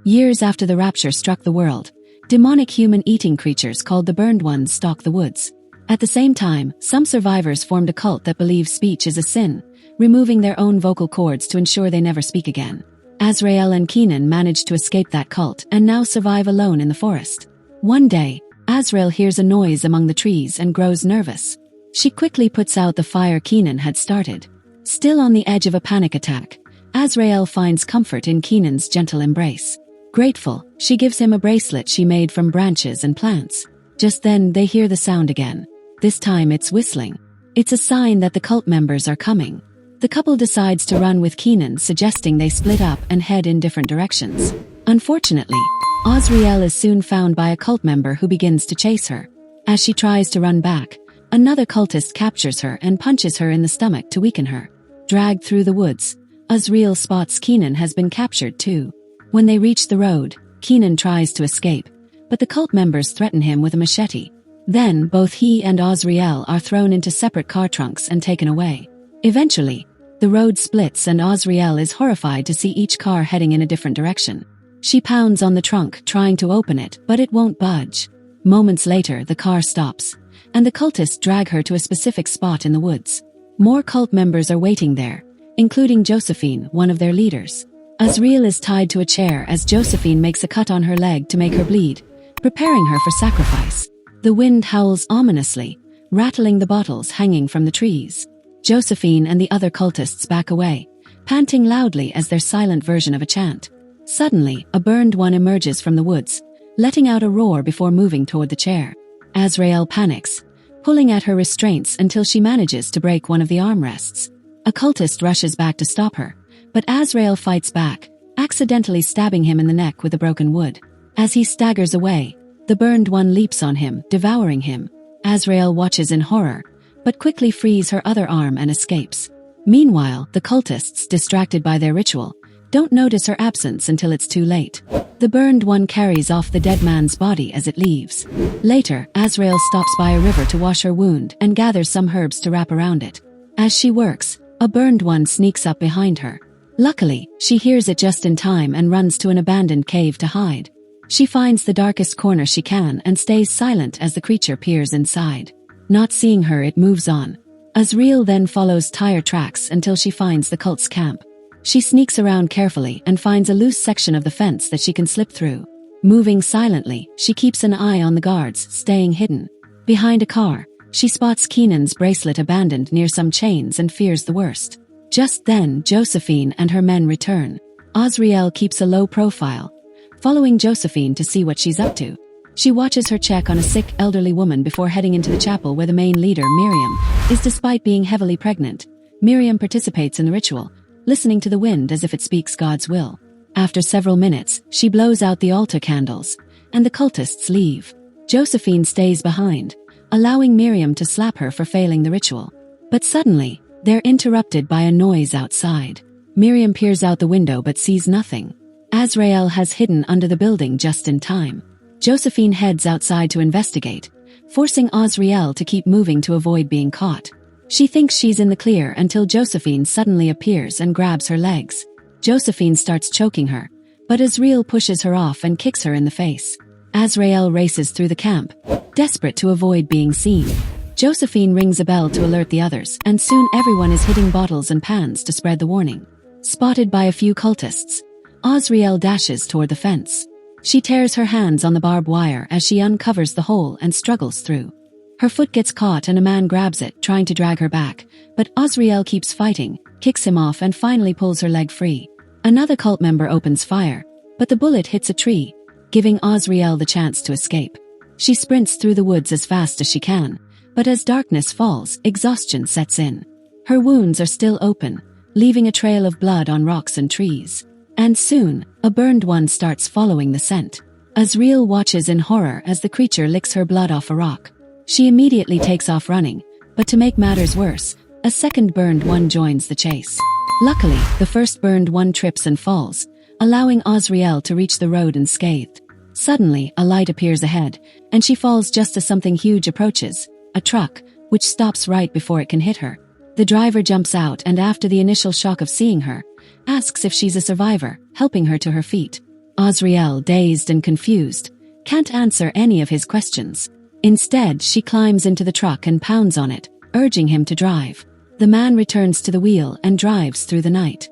Years after the rapture struck the world, demonic human-eating creatures called the Burned Ones stalk the woods. At the same time, some survivors formed a cult that believes speech is a sin, removing their own vocal cords to ensure they never speak again. Azrael and Kenan managed to escape that cult and now survive alone in the forest. One day, Azrael hears a noise among the trees and grows nervous. She quickly puts out the fire Kenan had started. Still on the edge of a panic attack, Azrael finds comfort in Kenan's gentle embrace. Grateful, she gives him a bracelet she made from branches and plants. Just then, they hear the sound again. This time it's whistling. It's a sign that the cult members are coming. The couple decides to run with Kenan, suggesting they split up and head in different directions. Unfortunately, Azrael is soon found by a cult member who begins to chase her. As she tries to run back, another cultist captures her and punches her in the stomach to weaken her. Dragged through the woods, Azrael spots Kenan has been captured too. When they reach the road, Kenan tries to escape, but the cult members threaten him with a machete. Then, both he and Azrael are thrown into separate car trunks and taken away. Eventually, the road splits and Azrael is horrified to see each car heading in a different direction. She pounds on the trunk, trying to open it, but it won't budge. Moments later, the car stops, and the cultists drag her to a specific spot in the woods. More cult members are waiting there, including Josephine, one of their leaders. Azrael is tied to a chair as Josephine makes a cut on her leg to make her bleed, preparing her for sacrifice. The wind howls ominously, rattling the bottles hanging from the trees. Josephine and the other cultists back away, panting loudly as their silent version of a chant. Suddenly, a burned one emerges from the woods, letting out a roar before moving toward the chair. Azrael panics, pulling at her restraints until she manages to break one of the armrests. A cultist rushes back to stop her, but Azrael fights back, accidentally stabbing him in the neck with the broken wood. As he staggers away, the burned one leaps on him, devouring him. Azrael watches in horror, but quickly frees her other arm and escapes. Meanwhile, the cultists, distracted by their ritual, don't notice her absence until it's too late. The burned one carries off the dead man's body as it leaves. Later, Azrael stops by a river to wash her wound and gathers some herbs to wrap around it. As she works, a burned one sneaks up behind her. Luckily, she hears it just in time and runs to an abandoned cave to hide. She finds the darkest corner she can and stays silent as the creature peers inside. Not seeing her, it moves on. Azrael then follows tire tracks until she finds the cult's camp. She sneaks around carefully and finds a loose section of the fence that she can slip through. Moving silently, she keeps an eye on the guards, staying hidden. Behind a car, she spots Kenan's bracelet abandoned near some chains and fears the worst. Just then, Josephine and her men return. Azrael keeps a low profile, following Josephine to see what she's up to. She watches her check on a sick, elderly woman before heading into the chapel where the main leader, Miriam, is. Despite being heavily pregnant, Miriam participates in the ritual, listening to the wind as if it speaks God's will. After several minutes, she blows out the altar candles, and the cultists leave. Josephine stays behind, allowing Miriam to slap her for failing the ritual. But suddenly, they're interrupted by a noise outside. Miriam peers out the window but sees nothing. Azrael has hidden under the building just in time. Josephine heads outside to investigate, forcing Azrael to keep moving to avoid being caught. She thinks she's in the clear until Josephine suddenly appears and grabs her legs. Josephine starts choking her, but Azrael pushes her off and kicks her in the face. Azrael races through the camp, desperate to avoid being seen. Josephine rings a bell to alert the others, and soon everyone is hitting bottles and pans to spread the warning. Spotted by a few cultists, Azrael dashes toward the fence. She tears her hands on the barbed wire as she uncovers the hole and struggles through. Her foot gets caught and a man grabs it, trying to drag her back, but Azrael keeps fighting, kicks him off and finally pulls her leg free. Another cult member opens fire, but the bullet hits a tree, giving Azrael the chance to escape. She sprints through the woods as fast as she can, but as darkness falls, exhaustion sets in. Her wounds are still open, leaving a trail of blood on rocks and trees. And soon, a burned one starts following the scent. Azrael watches in horror as the creature licks her blood off a rock. She immediately takes off running, but to make matters worse, a second burned one joins the chase. Luckily, the first burned one trips and falls, allowing Azrael to reach the road unscathed. Suddenly, a light appears ahead, and she falls just as something huge approaches, a truck, which stops right before it can hit her. The driver jumps out and after the initial shock of seeing her, asks if she's a survivor, helping her to her feet. Azrael, dazed and confused, can't answer any of his questions. Instead, she climbs into the truck and pounds on it, urging him to drive. The man returns to the wheel and drives through the night.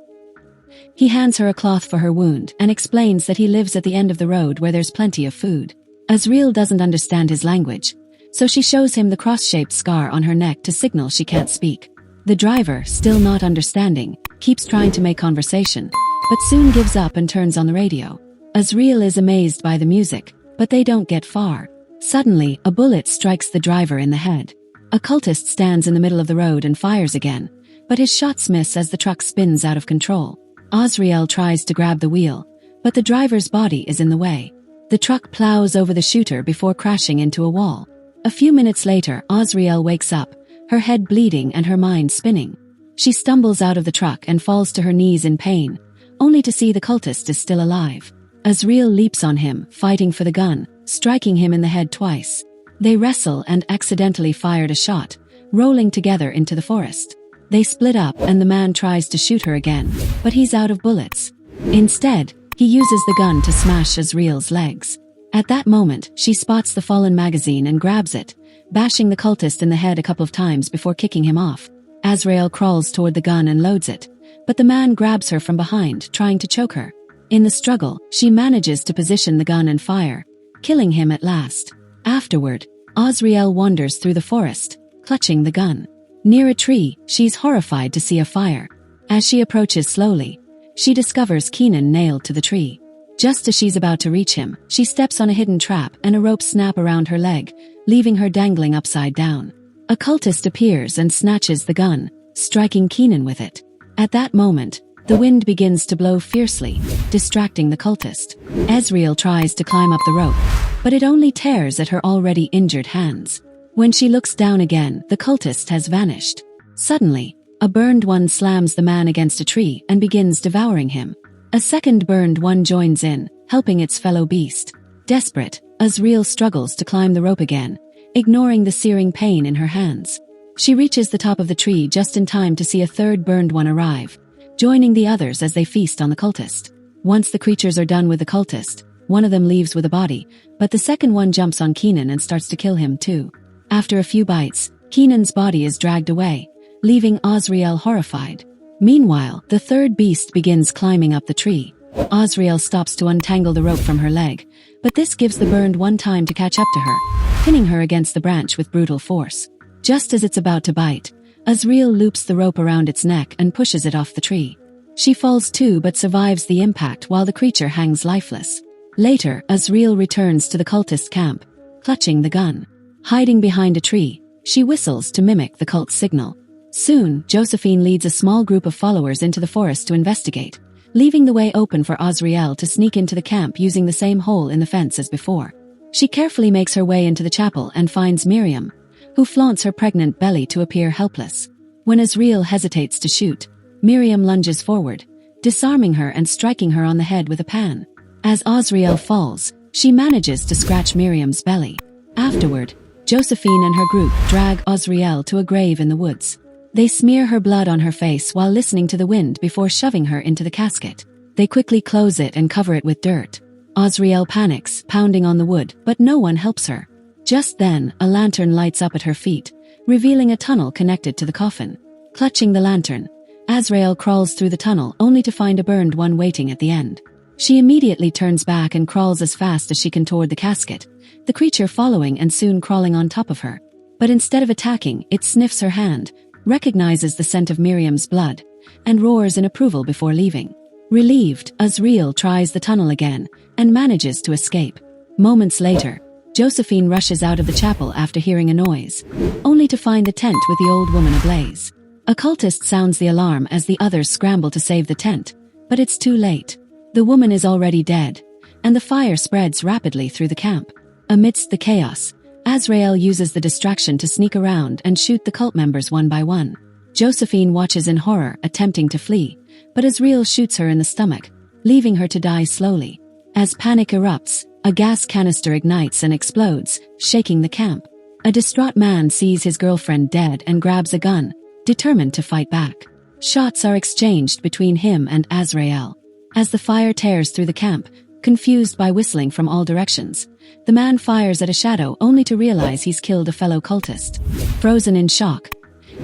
He hands her a cloth for her wound and explains that he lives at the end of the road where there's plenty of food. Azrael doesn't understand his language, so she shows him the cross-shaped scar on her neck to signal she can't speak. The driver, still not understanding, keeps trying to make conversation, but soon gives up and turns on the radio. Azrael is amazed by the music, but they don't get far. Suddenly, a bullet strikes the driver in the head. A cultist stands in the middle of the road and fires again, but his shots miss as the truck spins out of control. Azrael tries to grab the wheel, but the driver's body is in the way. The truck plows over the shooter before crashing into a wall. A few minutes later, Azrael wakes up, her head bleeding and her mind spinning. She stumbles out of the truck and falls to her knees in pain, only to see the cultist is still alive. Azrael leaps on him, fighting for the gun, striking him in the head twice. They wrestle and accidentally fired a shot, rolling together into the forest. They split up and the man tries to shoot her again, but he's out of bullets. Instead, he uses the gun to smash Azrael's legs. At that moment, she spots the fallen magazine and grabs it, bashing the cultist in the head a couple of times before kicking him off. Azrael crawls toward the gun and loads it, but the man grabs her from behind, trying to choke her. In the struggle, she manages to position the gun and fire, killing him at last. Afterward, Azrael wanders through the forest, clutching the gun. Near a tree, she's horrified to see a fire. As she approaches slowly, she discovers Kenan nailed to the tree. Just as she's about to reach him, she steps on a hidden trap and a rope snaps around her leg, leaving her dangling upside down. A cultist appears and snatches the gun, striking Kenan with it. At that moment, the wind begins to blow fiercely, distracting the cultist. Azrael tries to climb up the rope, but it only tears at her already injured hands. When she looks down again, the cultist has vanished. Suddenly, a burned one slams the man against a tree and begins devouring him. A second burned one joins in, helping its fellow beast. Desperate, Azrael struggles to climb the rope again, ignoring the searing pain in her hands. She reaches the top of the tree just in time to see a third burned one arrive, joining the others as they feast on the cultist. Once the creatures are done with the cultist, one of them leaves with a body, but the second one jumps on Kenan and starts to kill him too. After a few bites, Kenan's body is dragged away, leaving Azrael horrified. Meanwhile, the third beast begins climbing up the tree. Azrael stops to untangle the rope from her leg, but this gives the burned one time to catch up to her, pinning her against the branch with brutal force. Just as it's about to bite, Azrael loops the rope around its neck and pushes it off the tree. She falls too but survives the impact while the creature hangs lifeless. Later, Azrael returns to the cultist camp, clutching the gun. Hiding behind a tree, she whistles to mimic the cult's signal. Soon, Josephine leads a small group of followers into the forest to investigate, leaving the way open for Azrael to sneak into the camp using the same hole in the fence as before. She carefully makes her way into the chapel and finds Miriam, who flaunts her pregnant belly to appear helpless. When Azrael hesitates to shoot, Miriam lunges forward, disarming her and striking her on the head with a pan. As Azrael falls, she manages to scratch Miriam's belly. Afterward, Josephine and her group drag Azrael to a grave in the woods. They smear her blood on her face while listening to the wind before shoving her into the casket. They quickly close it and cover it with dirt. Azrael panics, pounding on the wood, but no one helps her. Just then, a lantern lights up at her feet, revealing a tunnel connected to the coffin. Clutching the lantern, Azrael crawls through the tunnel only to find a burned one waiting at the end. She immediately turns back and crawls as fast as she can toward the casket, the creature following and soon crawling on top of her. But instead of attacking, it sniffs her hand, recognizes the scent of Miriam's blood, and roars in approval before leaving. Relieved, Azrael tries the tunnel again and manages to escape. Moments later, Josephine rushes out of the chapel after hearing a noise, only to find the tent with the old woman ablaze. A cultist sounds the alarm as the others scramble to save the tent, but it's too late. The woman is already dead, and the fire spreads rapidly through the camp. Amidst the chaos, Azrael uses the distraction to sneak around and shoot the cult members one by one. Josephine watches in horror, attempting to flee, but Azrael shoots her in the stomach, leaving her to die slowly. As panic erupts, a gas canister ignites and explodes, shaking the camp. A distraught man sees his girlfriend dead and grabs a gun, determined to fight back. Shots are exchanged between him and Azrael. As the fire tears through the camp, confused by whistling from all directions. The man fires at a shadow only to realize he's killed a fellow cultist. Frozen in shock,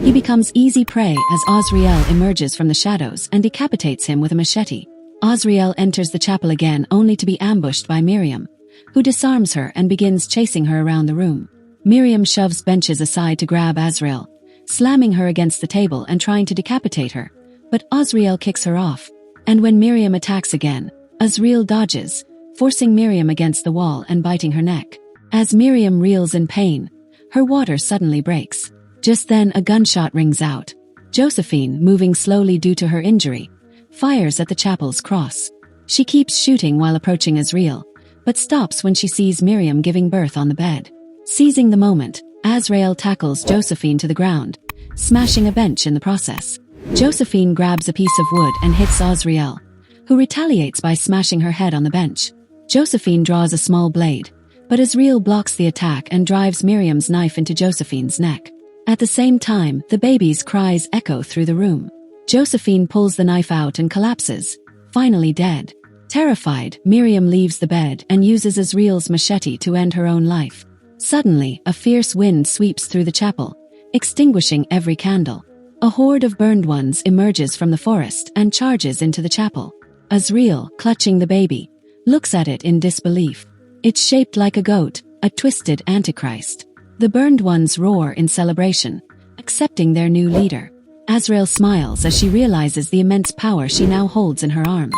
he becomes easy prey as Azrael emerges from the shadows and decapitates him with a machete. Azrael enters the chapel again only to be ambushed by Miriam, who disarms her and begins chasing her around the room. Miriam shoves benches aside to grab Azrael, slamming her against the table and trying to decapitate her, but Azrael kicks her off. And when Miriam attacks again, Azrael dodges, forcing Miriam against the wall and biting her neck. As Miriam reels in pain, her water suddenly breaks. Just then a gunshot rings out. Josephine, moving slowly due to her injury, fires at the chapel's cross. She keeps shooting while approaching Azrael, but stops when she sees Miriam giving birth on the bed. Seizing the moment, Azrael tackles Josephine to the ground, smashing a bench in the process. Josephine grabs a piece of wood and hits Azrael, who retaliates by smashing her head on the bench. Josephine draws a small blade, but Azrael blocks the attack and drives Miriam's knife into Josephine's neck. At the same time, the baby's cries echo through the room. Josephine pulls the knife out and collapses, finally dead. Terrified, Miriam leaves the bed and uses Azrael's machete to end her own life. Suddenly, a fierce wind sweeps through the chapel, extinguishing every candle. A horde of burned ones emerges from the forest and charges into the chapel. Azrael, clutching the baby, looks at it in disbelief. It's shaped like a goat, a twisted antichrist. The burned ones roar in celebration, accepting their new leader. Azrael smiles as she realizes the immense power she now holds in her arms.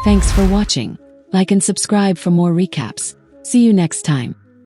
Thanks for watching. Like and subscribe for more recaps. See you next time.